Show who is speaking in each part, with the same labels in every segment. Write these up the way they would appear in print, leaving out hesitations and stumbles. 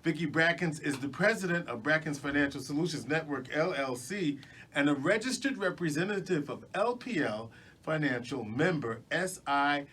Speaker 1: Vicki Brackens is the president of Brackens Financial Solutions Network, LLC, and a registered representative of LPL Financial, member SIPC.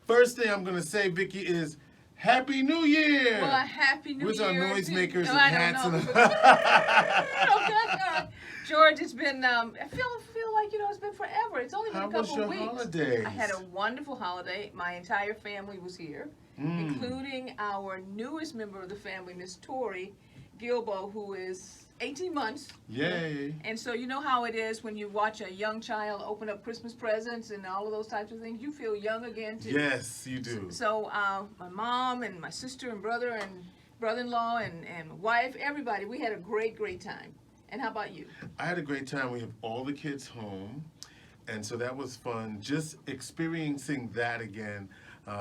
Speaker 1: First thing I'm going to say, Vicki, is Happy New Year!
Speaker 2: Well, a Happy New
Speaker 1: With
Speaker 2: Year.
Speaker 1: our noisemakers
Speaker 2: No,
Speaker 1: and
Speaker 2: I
Speaker 1: hats.
Speaker 2: don't know. George, it's been, I feel like, it's been forever. It's only been
Speaker 1: How
Speaker 2: a couple
Speaker 1: was your
Speaker 2: of weeks.
Speaker 1: holidays?
Speaker 2: I had a wonderful holiday. My entire family was here, including our newest member of the family, Miss Tori Gilbo, who is 18 months.
Speaker 1: Yay.
Speaker 2: And so you know how it is when you watch a young child open up Christmas presents and all of those types of things. You feel young again, too.
Speaker 1: Yes, you do.
Speaker 2: So my mom and my sister and brother and brother-in-law and wife, everybody, we had a great, great time. And how about you?
Speaker 1: I had a great time. We have all the kids home, and so that was fun. Just experiencing that again,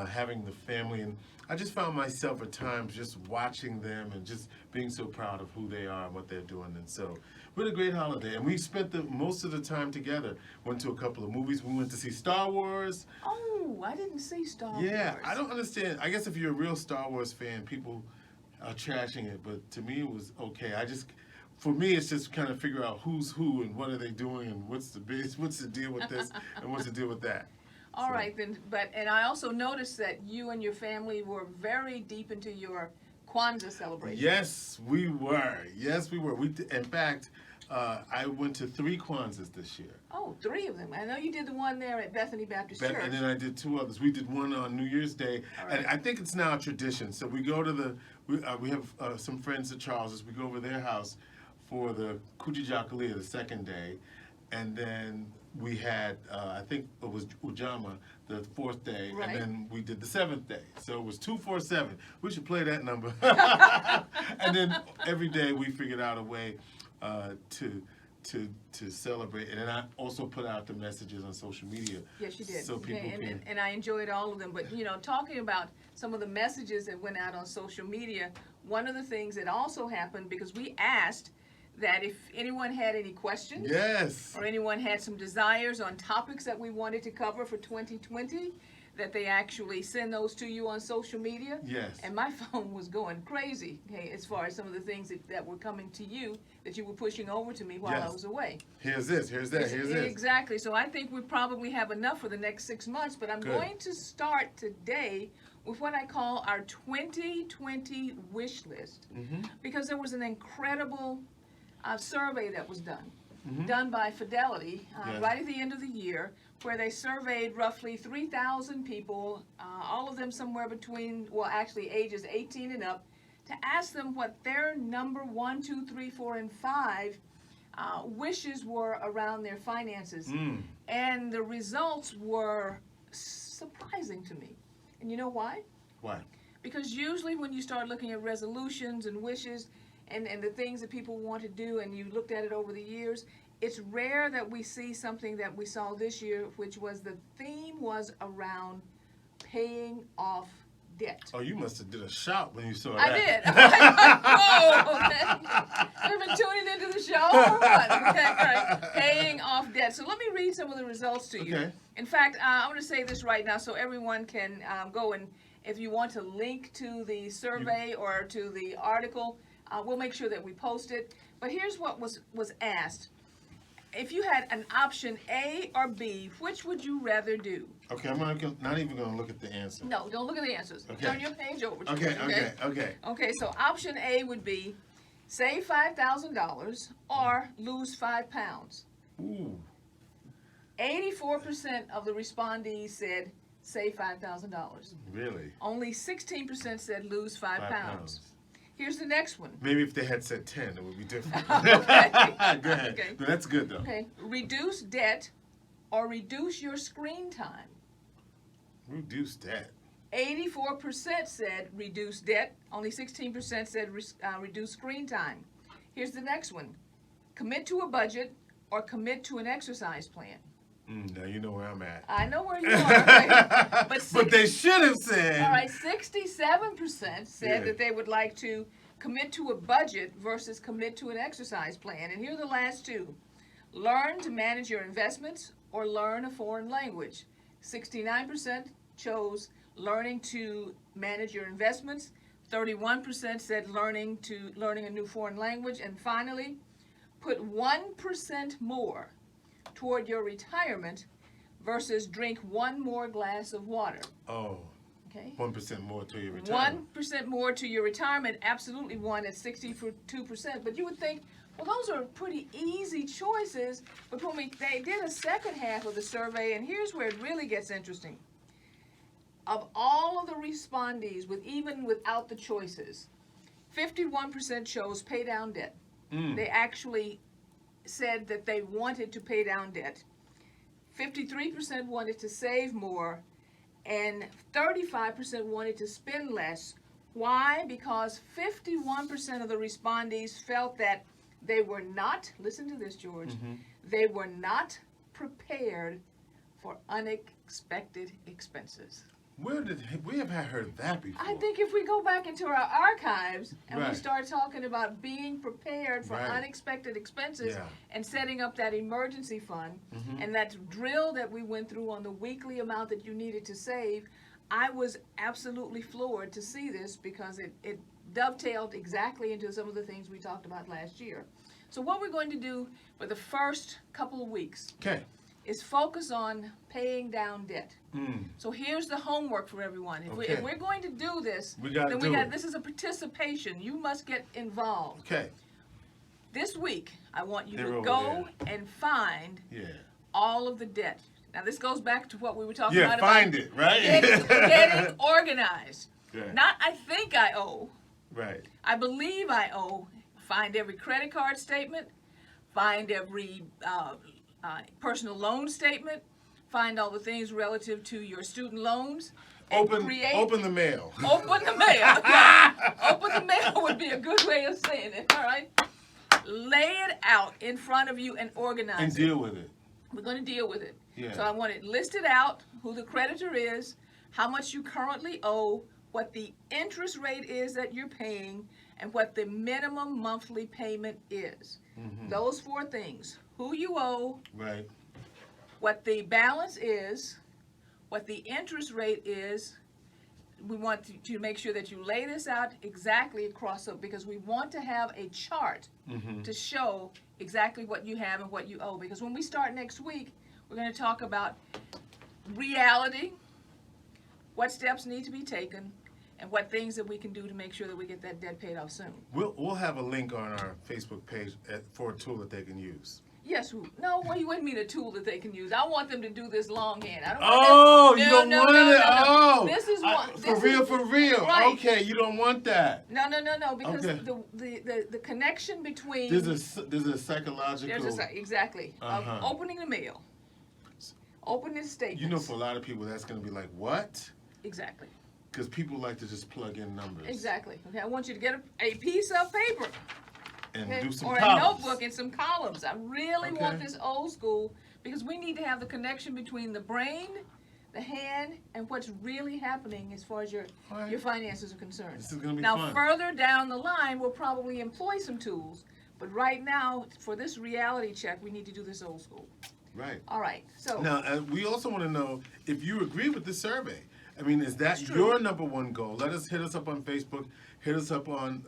Speaker 1: having the family, and I just found myself at times just watching them and just being so proud of who they are and what they're doing. And so we had a great holiday, and we spent most of the time together. Went to a couple of movies. We went to see Star Wars.
Speaker 2: Oh, I didn't see Star Wars.
Speaker 1: Yeah, I don't understand. I guess if you're a real Star Wars fan, people are trashing it, but to me it was okay. For me, it's just kind of figure out who's who and what are they doing and what's the deal with this and what's the deal with that.
Speaker 2: All right, then. And I also noticed that you and your family were very deep into your Kwanzaa celebration.
Speaker 1: Yes, we were. Yes, we were. In fact, I went to 3 Kwanzaas this year.
Speaker 2: Oh, 3 of them. I know you did the one there at Bethany Baptist Church.
Speaker 1: And then I did 2 others. We did one on New Year's Day,
Speaker 2: right.
Speaker 1: And I think it's now a tradition. So we go to we have some friends at Charles's. We go over their house for the Kujichagulia, the 2nd day, and then we had, I think it was Ujama, the 4th day,
Speaker 2: right.
Speaker 1: And then we did the 7th day. So it was 247. We should play that number. And then every day we figured out a way to celebrate. And then I also put out the messages on social media.
Speaker 2: Yes, you did.
Speaker 1: So people
Speaker 2: and I enjoyed all of them. But, talking about some of the messages that went out on social media, one of the things that also happened, because we asked that if anyone had any questions,
Speaker 1: yes,
Speaker 2: or anyone had some desires on topics that we wanted to cover for 2020, that they actually send those to you on social media.
Speaker 1: Yes.
Speaker 2: And my phone was going crazy, as far as some of the things that were coming to you that you were pushing over to me while I was away.
Speaker 1: Here's this, here's that, here's this.
Speaker 2: Exactly. So I think we probably have enough for the next 6 months, but I'm going to start today with what I call our 2020 wish list, because there was an incredible survey that was done by Fidelity right at the end of the year, where they surveyed roughly 3,000 people, all of them somewhere between, actually ages 18 and up, to ask them what their number 1, 2, 3, 4, and 5 wishes were around their finances. And the results were surprising to me. And you know why?
Speaker 1: Why?
Speaker 2: Because usually when you start looking at resolutions and wishes, and the things that people want to do, and you looked at it over the years, it's rare that we see something that we saw this year, which was the theme was around paying off debt.
Speaker 1: Oh, you must have did a shout when you saw
Speaker 2: I
Speaker 1: that.
Speaker 2: did. Whoa, you've been tuning into the show or what? Okay, all right. Paying off debt. So let me read some of the results to you.
Speaker 1: Okay.
Speaker 2: In fact, I'm going to say this right now so everyone can go, and if you want to link to the survey or to the article, we'll make sure that we post it. But here's what was asked. If you had an option A or B, which would you rather do?
Speaker 1: Okay, I'm not even going to look at the answer.
Speaker 2: No, don't look at the answers.
Speaker 1: Okay.
Speaker 2: Turn your page over.
Speaker 1: Okay.
Speaker 2: Okay, so option A would be save $5,000 or lose 5 pounds.
Speaker 1: Ooh.
Speaker 2: 84% of the respondees said save $5,000.
Speaker 1: Really?
Speaker 2: Only 16% said lose 5 pounds. Here's the next one.
Speaker 1: Maybe if they had said 10, it would be different.
Speaker 2: Okay.
Speaker 1: Go ahead.
Speaker 2: Okay.
Speaker 1: No, that's good, though.
Speaker 2: Okay. Reduce debt or reduce your screen time.
Speaker 1: Reduce debt.
Speaker 2: 84% said reduce debt. Only 16% said reduce screen time. Here's the next one. Commit to a budget or commit to an exercise plan.
Speaker 1: Now you know where I'm at.
Speaker 2: I know where you are. Okay?
Speaker 1: But they should have said.
Speaker 2: All right, 67% said that they would like to commit to a budget versus commit to an exercise plan. And here are the last 2. Learn to manage your investments or learn a foreign language. 69% chose learning to manage your investments. 31% said learning a new foreign language, and finally, put 1% more toward your retirement versus drink one more glass of water.
Speaker 1: Oh.
Speaker 2: Okay.
Speaker 1: 1% more to your retirement.
Speaker 2: 1% more to your retirement, absolutely one at 62%. But you would think, well, those are pretty easy choices. But when they did a second half of the survey, and here's where it really gets interesting. Of all of the respondees, even without the choices, 51% chose pay down debt. They actually said that they wanted to pay down debt. 53% wanted to save more, and 35% wanted to spend less. Why? Because 51% of the respondees felt that they were not, listen to this, George, they were not prepared for unexpected expenses.
Speaker 1: We have heard that before.
Speaker 2: I think if we go back into our archives and we
Speaker 1: Right.
Speaker 2: start talking about being prepared for
Speaker 1: Right.
Speaker 2: unexpected expenses
Speaker 1: Yeah.
Speaker 2: and setting up that emergency fund and that drill that we went through on the weekly amount that you needed to save, I was absolutely floored to see this because it dovetailed exactly into some of the things we talked about last year. So what we're going to do for the first couple of weeks
Speaker 1: Okay.
Speaker 2: is focus on paying down debt. So here's the homework for everyone. If
Speaker 1: Okay.
Speaker 2: we're going to do this,
Speaker 1: We gotta do it.
Speaker 2: this is a participation. You must get involved.
Speaker 1: Okay.
Speaker 2: This week, I want you
Speaker 1: They're
Speaker 2: to
Speaker 1: over
Speaker 2: go and find
Speaker 1: Yeah.
Speaker 2: all of the debt. Now this goes back to what we were talking
Speaker 1: Yeah,
Speaker 2: about.
Speaker 1: find it, right?
Speaker 2: Getting organized.
Speaker 1: Yeah.
Speaker 2: Not I think I owe.
Speaker 1: Right.
Speaker 2: I believe I owe. Find every credit card statement. Find every personal loan statement. Find all the things relative to your student loans. And
Speaker 1: Open the mail.
Speaker 2: Open the mail. Yeah. Open the mail would be a good way of saying it. All right. Lay it out in front of you and organize
Speaker 1: And
Speaker 2: it.
Speaker 1: deal with it.
Speaker 2: We're going to deal with it.
Speaker 1: Yeah.
Speaker 2: So I want it listed out, who the creditor is, how much you currently owe, what the interest rate is that you're paying, and what the minimum monthly payment is. Those four things. Who you owe,
Speaker 1: Right.
Speaker 2: what the balance is, what the interest rate is. We want to make sure that you lay this out exactly across up because we want to have a chart to show exactly what you have and what you owe. Because when we start next week, we're going to talk about reality, what steps need to be taken, and what things that we can do to make sure that we get that debt paid off soon.
Speaker 1: We'll have a link on our Facebook page for a tool that they can use.
Speaker 2: Yes, no, what do you mean a tool that they can use? I want them to do this longhand. I don't
Speaker 1: Oh,
Speaker 2: want them,
Speaker 1: you don't
Speaker 2: no,
Speaker 1: want
Speaker 2: no,
Speaker 1: it?
Speaker 2: no, no.
Speaker 1: Oh,
Speaker 2: This is what
Speaker 1: for real.
Speaker 2: Right.
Speaker 1: Okay, you don't want that.
Speaker 2: No, because
Speaker 1: Okay.
Speaker 2: the connection between
Speaker 1: There's a psychological.
Speaker 2: exactly of opening the mail, opening statements.
Speaker 1: You know, for a lot of people, that's going to be like, what?
Speaker 2: Exactly.
Speaker 1: Because people like to just plug in numbers.
Speaker 2: Exactly. Okay, I want you to get a piece of paper.
Speaker 1: And
Speaker 2: Okay?
Speaker 1: do some
Speaker 2: or
Speaker 1: columns.
Speaker 2: a notebook and some columns. I really want
Speaker 1: Okay.
Speaker 2: this old school because we need to have the connection between the brain, the hand, and what's really happening as far as your finances are concerned.
Speaker 1: This is gonna be
Speaker 2: now,
Speaker 1: fun.
Speaker 2: further down the line, we'll probably employ some tools, but right now, for this reality check, we need to do this old school.
Speaker 1: Right.
Speaker 2: All right. So
Speaker 1: Now, we also want to know if you agree with the survey. I mean, is that
Speaker 2: It's true.
Speaker 1: your number one goal? Hit us up on Facebook. Hit us up on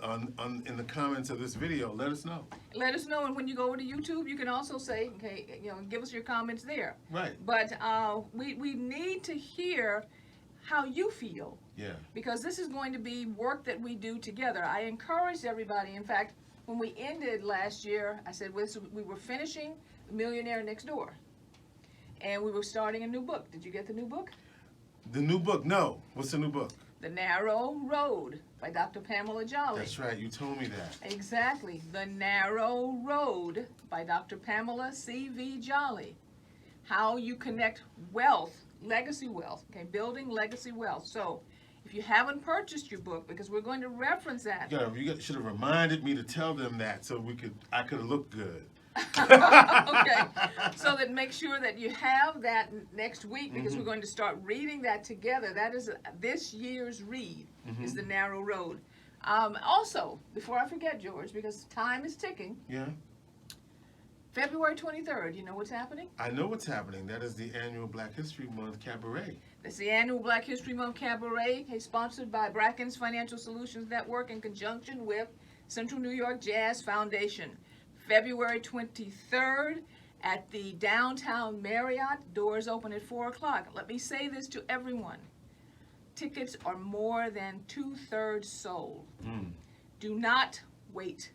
Speaker 1: in the comments of this video. Let us know.
Speaker 2: let us know, and when you go over to YouTube, you can also say, okay, give us your comments there.
Speaker 1: Right.
Speaker 2: But we need to hear how you feel.
Speaker 1: Yeah.
Speaker 2: Because this is going to be work that we do together. I encourage everybody. In fact, when we ended last year, I said we were finishing Millionaire Next Door, and we were starting a new book. Did you get the new book?
Speaker 1: The new book? No. What's the new book?
Speaker 2: The Narrow Road by Dr. Pamela Jolly.
Speaker 1: That's right. You told me that.
Speaker 2: Exactly. The Narrow Road by Dr. Pamela C.V. Jolly. How you connect wealth, legacy wealth, okay, building legacy wealth. So, if you haven't purchased your book, because we're going to reference that.
Speaker 1: You should have reminded me to tell them that so I could look good.
Speaker 2: Okay, so that make sure that you have that next week because we're going to start reading that together. That is this year's read is The Narrow Road. Also, before I forget, George, because time is ticking,
Speaker 1: Yeah.
Speaker 2: February 23rd, you know what's happening?
Speaker 1: I know what's happening. That is the annual Black History Month Cabaret.
Speaker 2: It's the annual Black History Month Cabaret, sponsored by Brackens Financial Solutions Network in conjunction with Central New York Jazz Foundation. February 23rd at the Downtown Marriott. Doors open at 4 o'clock. Let me say this to everyone. Tickets are more than 2/3 sold. Do not wait,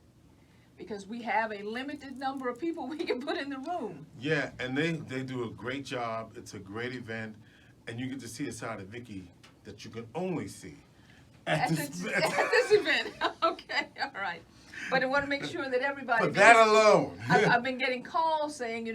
Speaker 2: because we have a limited number of people we can put in the room.
Speaker 1: Yeah, and they do a great job. It's a great event, and you get to see a side of Vicki that you can only see at this
Speaker 2: event. Okay, all right. But I want to make sure that everybody.
Speaker 1: For that alone.
Speaker 2: I've been getting calls saying,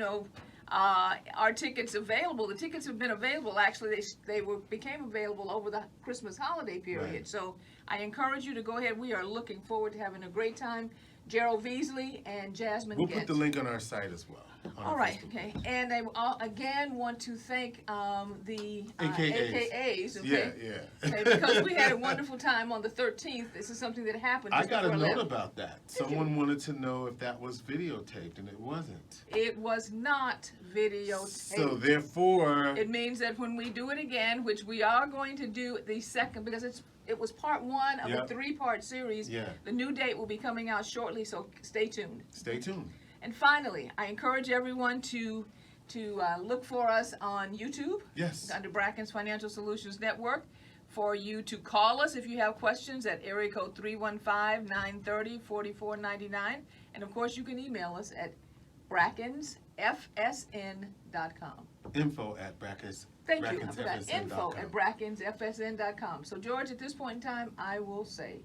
Speaker 2: are tickets available? The tickets have been available. Actually, they became available over the Christmas holiday period.
Speaker 1: Right.
Speaker 2: So I encourage you to go ahead. We are looking forward to having a great time. Gerald Veasley and Jasmine
Speaker 1: We'll
Speaker 2: Gett.
Speaker 1: put the link on our site as well.
Speaker 2: All right, okay. And I again want to thank the
Speaker 1: AKAs.
Speaker 2: okay?
Speaker 1: Yeah.
Speaker 2: Okay, because we had a wonderful time on the 13th. This is something that happened.
Speaker 1: I
Speaker 2: just
Speaker 1: got a
Speaker 2: before
Speaker 1: note
Speaker 2: 11.
Speaker 1: about that. Someone wanted to know if that was videotaped, and it wasn't.
Speaker 2: It was not videotaped.
Speaker 1: So therefore,
Speaker 2: It means that when we do it again, which we are going to do the second, because it was part one of a
Speaker 1: Yep.
Speaker 2: 3-part series.
Speaker 1: Yeah.
Speaker 2: The new date will be coming out shortly, so stay tuned.
Speaker 1: Stay tuned.
Speaker 2: And finally, I encourage everyone to look for us on YouTube.
Speaker 1: Yes.
Speaker 2: Under Brackens Financial Solutions Network. For you to call us if you have questions at area code 315-930-4499. And of course, you can email us at brackensfsn.com.
Speaker 1: Info@Brackens.
Speaker 2: Thank you. I forgot. info@brackensfsn.com. So, George, at this point in time, I will say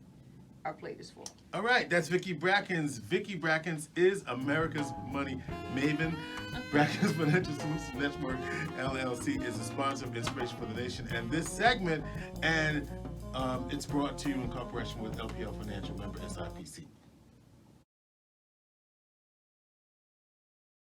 Speaker 2: our plate is full.
Speaker 1: All right, that's Vicki Brackens. Vicki Brackens is America's money maven. Brackens Financial Solutions Network, LLC, is a sponsor of Inspiration for the Nation. And this segment, it's brought to you in cooperation with LPL Financial, member SIPC.